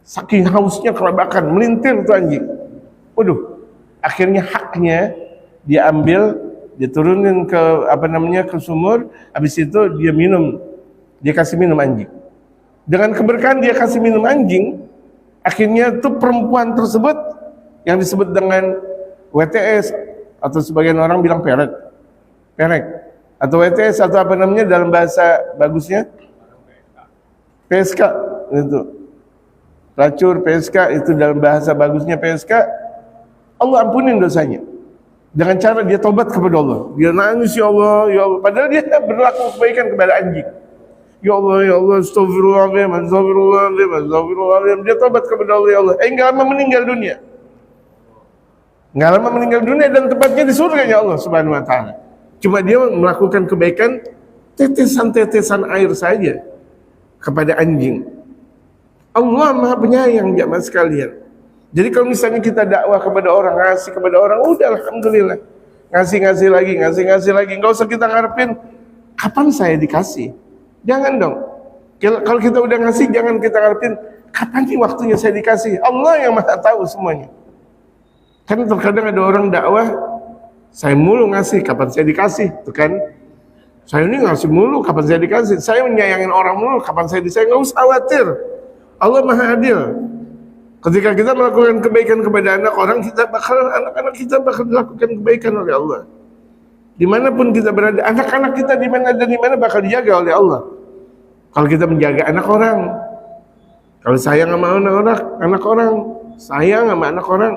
Saking hausnya kelabakan, melintir tuh anjing. Waduh, akhirnya haknya dia ambil, dia turunin ke ke sumur, habis itu dia minum. Dia kasih minum anjing. Dengan keberkahan dia kasih minum anjing, akhirnya tuh perempuan tersebut yang disebut dengan WTS atau sebagian orang bilang perek atau WTS atau dalam bahasa bagusnya PSK itu. Pelacur PSK itu dalam bahasa bagusnya PSK. Allah ampunin dosanya dengan cara dia tobat kepada Allah. Dia nangis, ya Allah, ya Allah. Padahal dia berlaku kebaikan kepada anjing. Ya Allah, astagfirullahaladzim, astagfirullahaladzim, astagfirullahaladzim. Dia tobat kepada Allah, ya Allah. Enggak lama meninggal dunia. Enggak lama meninggal dunia dan tempatnya di surga ya Allah Subhanahu wa taala. Cuma dia melakukan kebaikan tetesan-tetesan air saja kepada anjing. Allah Maha Penyayang jamaah sekalian. Jadi kalau misalnya kita dakwah kepada orang, ngasih kepada orang, udah alhamdulillah. Ngasih lagi. Enggak usah kita ngarepin kapan saya dikasih. Jangan dong. Kalau kita udah ngasih, jangan kita ngarepin kapan sih waktunya saya dikasih. Allah yang Maha tahu semuanya. Kan terkadang ada orang dakwah, saya mulu ngasih, kapan saya dikasih, tuh kan? Saya ini ngasih mulu, kapan saya dikasih? Saya menyayangin orang mulu, kapan saya disayang? Nggak usah khawatir. Allah Maha Adil. Ketika kita melakukan kebaikan kepada anak orang, anak-anak kita bakal melakukan kebaikan oleh Allah. Dimanapun kita berada, anak-anak kita di mana dan di mana bakal dijaga oleh Allah. Kalau kita menjaga anak orang, kalau sayang sama anak orang, sayang sama anak orang,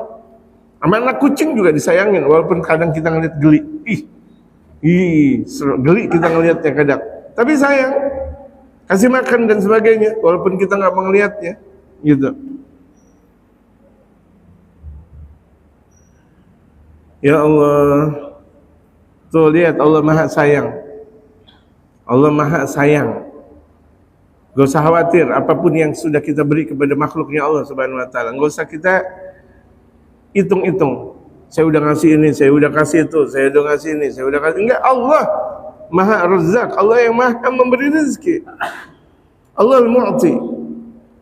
sama anak kucing juga disayangin, walaupun kadang kita ngeliat geli. Geli kita ngeliatnya kadang. Tapi sayang, kasih makan dan sebagainya, walaupun kita nggak melihatnya, gitu. Ya Allah, tuh lihat Allah Maha Sayang. Allah Maha Sayang. Gak usah khawatir apapun yang sudah kita beri kepada makhluknya Allah Subhanahu Wa Taala. Gak usah kita hitung-hitung. Saya udah ngasih ini, saya udah kasih itu, saya udah ngasih ini, saya udah kasih. Enggak, Allah Maha Razzaq, Allah yang Maha memberi rezeki. Allah Al-Mu'ti.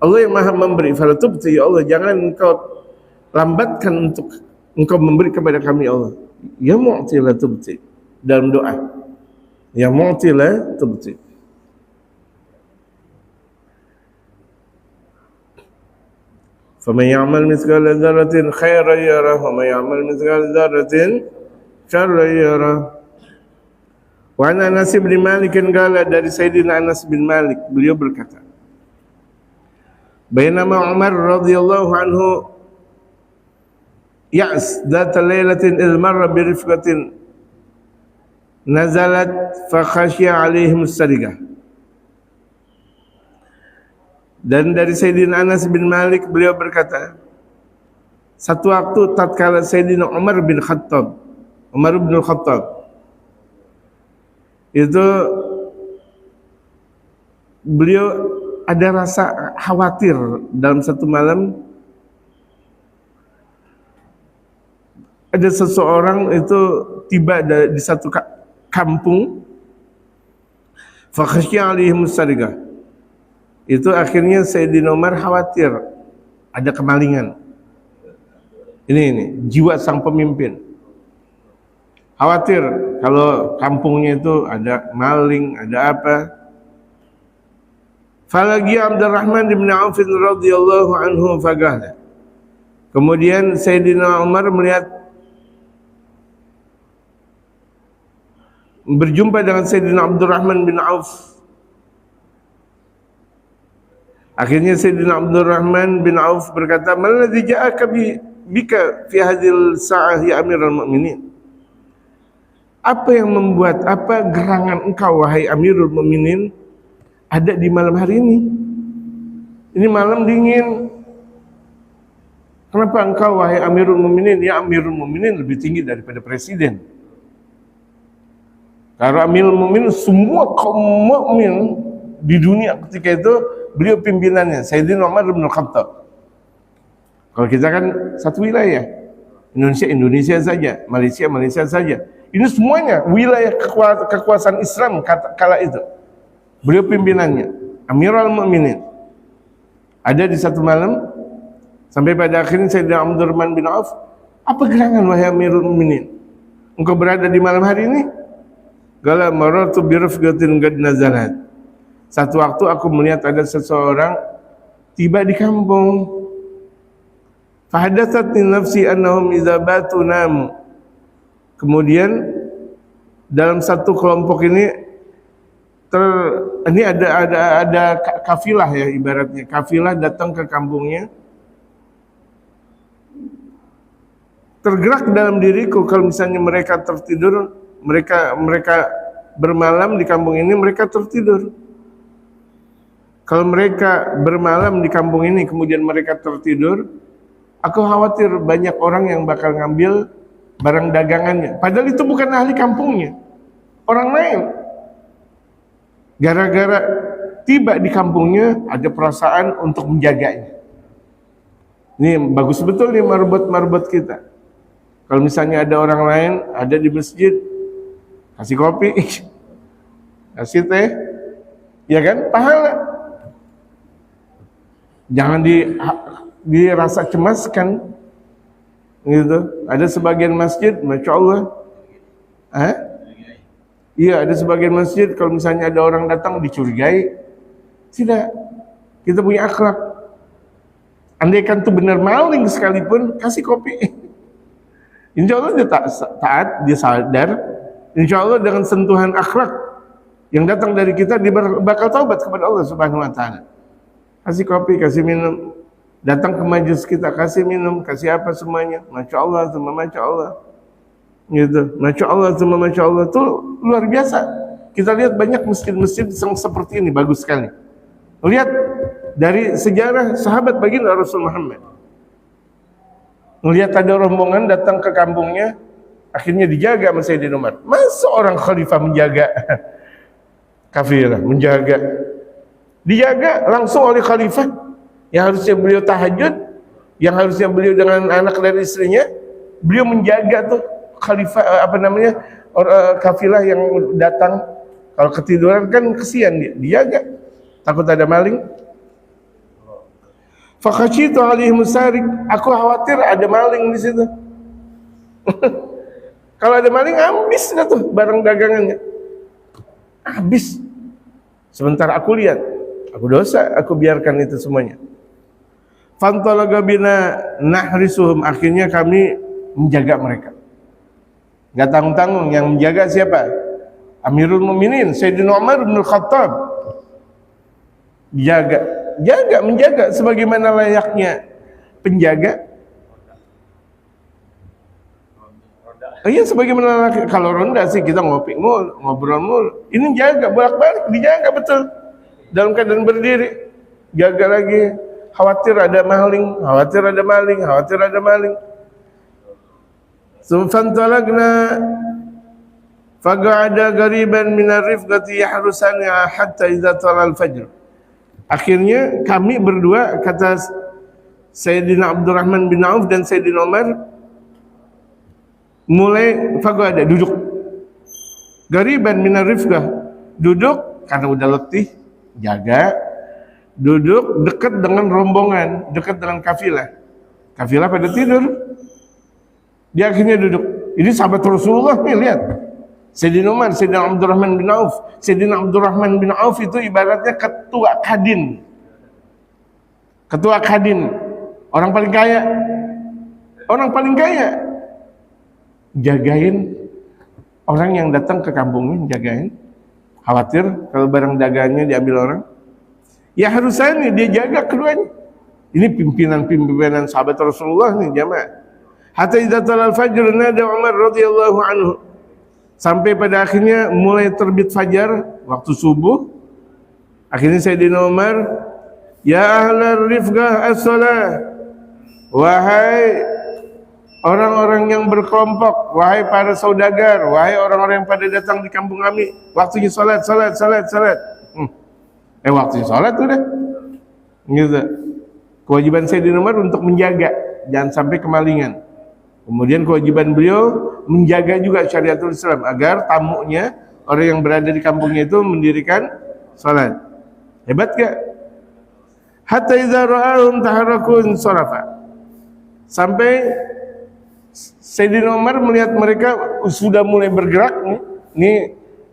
Allah yang Maha memberi. Fala tubti, ya Allah, jangan engkau lambatkan untuk engkau memberi kepada kami, ya Allah. Ya Mu'ti la tubti. Dalam doa. Ya Mu'ti la tubti. فَمَنْ يَعْمَلْ مِثْقَالَ ذَرَّةٍ خَيْرًا يَرَهُ وَمَنْ يَعْمَلْ مِثْقَالَ ذَرَّةٍ شَرًّا يَرَهُ. Wa an Anas bin Malik qala, dari Sayyidina Anas bin Malik, beliau berkata, Bainama Umar radhiyallahu anhu Ya's dzata lailatin il marra bi rifqatin nazalat fa khashiya alaihim as-sarigah. Dan dari Sayyidina Anas bin Malik beliau berkata, satu waktu tatkala Sayyidina Umar bin Khattab itu beliau ada rasa khawatir dalam satu malam. Ada seseorang itu tiba di satu kampung, fa khashiya alaihim as-sarigah. Itu akhirnya Sayyidina Umar khawatir ada kemalingan. Ini jiwa sang pemimpin. Khawatir kalau kampungnya itu ada maling, ada apa. Falagi Abdurrahman bin Auf radhiyallahu anhu faqala. Kemudian Sayyidina Umar berjumpa dengan Sayyidina Abdurrahman bin Auf. Akhirnya Sayyidina Abdurrahman bin Auf berkata, "Maladzi ja'aka bika fi hadhil sa'ah ya Amirul Mukminin?" Apa yang membuat, apa gerangan engkau wahai Amirul Mukminin ada di malam hari ini? Ini malam dingin. Kenapa engkau wahai Amirul Mukminin? Ya Amirul Mukminin lebih tinggi daripada presiden. Karena Amirul Mukminin semua kaum mukmin di dunia ketika itu beliau pimpinannya, Sayyidina Umar bin Khattab. Kalau kita kan satu wilayah, Indonesia saja, Malaysia saja. Ini semuanya wilayah kekuasaan Islam kala itu. Beliau pimpinannya, Amirul Mukminin. Ada di satu malam, sampai pada akhirnya Sayyidina Abdurrahman bin Auf, apa gerangan wahai Amirul Mukminin? Engkau berada di malam hari ini? Qala marartu bi rifqatin qad nazalat. Satu waktu aku melihat ada seseorang tiba di kampung. Fahadatsatni nafsi annahum idza batu namu. Kemudian dalam satu kelompok ini ada kafilah ya, ibaratnya kafilah datang ke kampungnya. Tergerak dalam diriku kalau misalnya mereka tertidur, mereka bermalam di kampung ini, mereka tertidur. Kalau mereka bermalam di kampung ini kemudian mereka tertidur, aku khawatir banyak orang yang bakal ngambil barang dagangannya. Padahal itu bukan ahli kampungnya, orang lain. Gara-gara tiba di kampungnya ada perasaan untuk menjaganya. Ini bagus betul nih marbot kita. Kalau misalnya ada orang lain ada di masjid, kasih kopi, kasih teh, ya kan, pahala. Jangan dirasa cemaskan, gitu. Ada sebagian masjid, masya Allah, iya ada sebagian masjid kalau misalnya ada orang datang dicurigai, tidak. Kita punya akhlak. Andaikan itu benar maling sekalipun, kasih kopi. Insya Allah dia taat, dia sadar. Insya Allah dengan sentuhan akhlak yang datang dari kita, dia bakal taubat kepada Allah Subhanahu Wa Taala. Kasih kopi, kasih minum. Datang ke majelis kita, kasih minum, kasih apa semuanya. Masya Allah, semua Masya Allah. Gitu. Masya Allah, semua Masya Allah. Itu luar biasa. Kita lihat banyak masjid-masjid yang seperti ini, bagus sekali. Lihat dari sejarah sahabat baginda Rasul Muhammad. Melihat ada rombongan datang ke kampungnya, akhirnya dijaga sama Sayyidina Umar. Masa orang khalifah menjaga kafilah, menjaga? Dijaga langsung oleh khalifah yang harusnya beliau tahajud, yang harusnya beliau dengan anak dan istrinya, beliau menjaga tuh khalifah kafilah yang datang. Kalau ketiduran kan kesian dia, dijaga, takut ada maling. Fakhashitu alaihim sarik, aku khawatir ada maling di situ. Kalau ada maling habis dah tuh barang dagangannya, habis. Sebentar aku lihat, aku dosa, aku biarkan itu semuanya. Fantalaga bina nahrisuhum, akhirnya kami menjaga mereka. Enggak tanggung-tanggung, yang menjaga siapa? Amirul Mukminin Sayyidina Umar bin Khattab. Menjaga sebagaimana layaknya penjaga. Iya, sebagaimana kalau ronda sih kita ngopi mul, ngobrol mul. Ini jaga bolak-balik, dijaga betul. Dalam keadaan berdiri, jaga lagi. Khawatir ada maling, khawatir ada maling, khawatir ada maling. Fantalaqna faqa'ada qariban min ar-rifqati yahrusani hatta idza tala al-fajr. Akhirnya kami berdua, kata Sayyidina Abdurrahman bin Auf dan Sayyidina Umar, mulai faqa'ada, duduk. Qariban min ar-rifqah, duduk karena udah letih, jaga. Duduk dekat dengan rombongan, dekat dengan kafilah. Kafilah pada tidur. Dia akhirnya duduk. Ini sahabat Rasulullah nih, lihat. Sayyidina Umar, Sayyidina Abdurrahman bin Auf. Sayyidina Abdurrahman bin Auf itu ibaratnya ketua kadin. Ketua kadin. Orang paling kaya. Orang paling kaya. Jagain orang yang datang ke kampungnya, jagain. Khawatir kalau barang dagangannya diambil orang. Ya harusnya dia jaga keduanya. Ini pimpinan-pimpinan sahabat Rasulullah nih jamaah. Hatta idza talal fajr nada Umar radhiyallahu anhu. Sampai pada akhirnya mulai terbit fajar waktu subuh. Akhirnya Sayyidina Umar, ya ahlar rifqah as-salah. Wahai orang-orang yang berkelompok, wahai para saudagar, wahai orang-orang yang pada datang di kampung kami, waktunya salat. Waktunya sholat udah gitu. Kewajiban Sayyidina Umar untuk menjaga jangan sampai kemalingan. Kemudian kewajiban beliau menjaga juga syariatul Islam agar tamunya, orang yang berada di kampungnya itu mendirikan sholat. Hebat gak? Hatta idza ra'ahum taharakun sarafa. Sampai Sayyidina Umar melihat mereka sudah mulai bergerak nih. Ini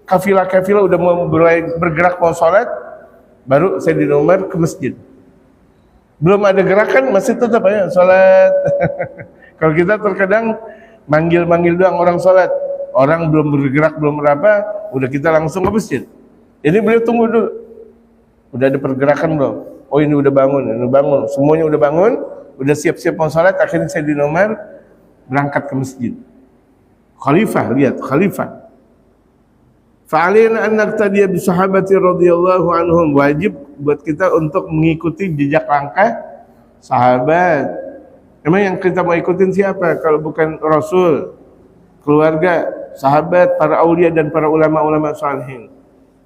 kafilah-kafilah udah mulai bergerak mau sholat. Baru Sayyidina Umar ke masjid. Belum ada gerakan, masih tetap aja sholat. Kalau kita terkadang manggil-manggil doang orang sholat, orang belum bergerak, belum berapa, udah kita langsung ke masjid. Ini beliau tunggu dulu. Udah ada pergerakan belum? Oh ini udah bangun, semuanya udah bangun, udah siap-siap mau sholat. Akhirnya Sayyidina Umar berangkat ke masjid. Khalifah, lihat, khalifah. Fa'alina an naqtadiya bi sahabati radhiyallahu anhum, wajib buat kita untuk mengikuti jejak langkah sahabat. Emang yang kita mau ikutin siapa kalau bukan Rasul, keluarga, sahabat, para aulia dan para ulama-ulama salihin.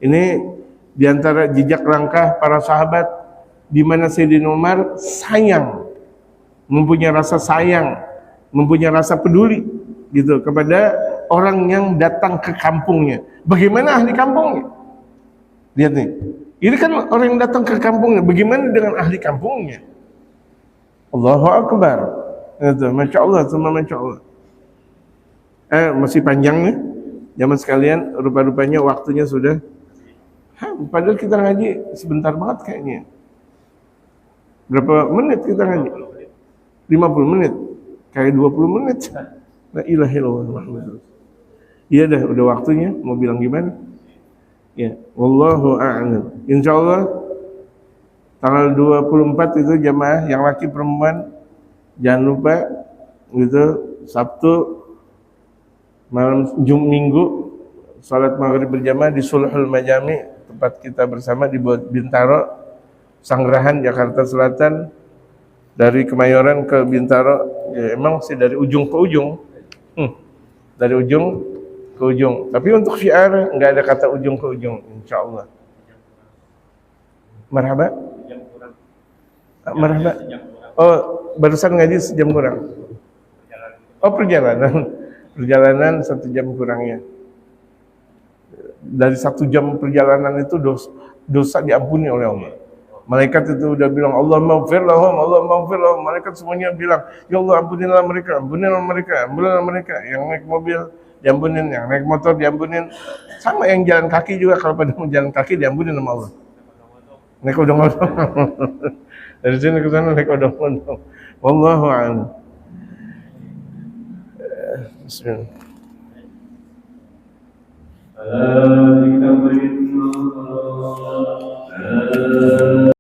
Ini diantara jejak langkah para sahabat di mana Sayyidina Umar sayang, mempunyai rasa sayang, mempunyai rasa peduli gitu kepada orang yang datang ke kampungnya. Bagaimana ahli kampungnya? Lihat nih, ini kan orang yang datang ke kampungnya. Bagaimana dengan ahli kampungnya? Allahu Akbar. Itu, Masya Allah, semua Masya Allah. Masih panjang nih. Zaman sekalian, rupa-rupanya waktunya sudah. Padahal kita ngaji sebentar banget kayaknya. Berapa menit kita ngaji? 50 menit. Kayak 20 menit. La ilaha illallah Muhammadur. Iya dah, udah waktunya. Mau bilang gimana? Ya, wallahu a'lam. Insyaallah tanggal 24 itu jamaah yang laki perempuan jangan lupa gitu, Sabtu malam Minggu salat maghrib berjamaah di Sulhul Majami, tempat kita bersama di Bintaro, Sanggerahan, Jakarta Selatan. Dari Kemayoran ke Bintaro, ya emang sih dari ujung ke ujung. Dari ujung ke ujung. Tapi untuk syiar nggak ada kata ujung ke ujung, insya Allah. Marhaba? Marhaba? Oh, barusan ngaji sejam kurang. Oh, perjalanan. Perjalanan 1 jam kurangnya. Dari 1 jam perjalanan itu dosa diampuni oleh Allah. Malaikat itu udah bilang, Allah maghfir lahum, Allah maghfir lahum. Malaikat semuanya bilang, ya Allah ampunilah mereka, ampunilah mereka, ampunilah mereka. Yang naik mobil diampunin, yang naik motor diampunin. Sama yang jalan kaki juga, kalau pada mau jalan kaki diampunin sama Allah. Naik odong-odong. Dari sini ke sana naik odong-odong. Wallahu a'lam. Bismillah.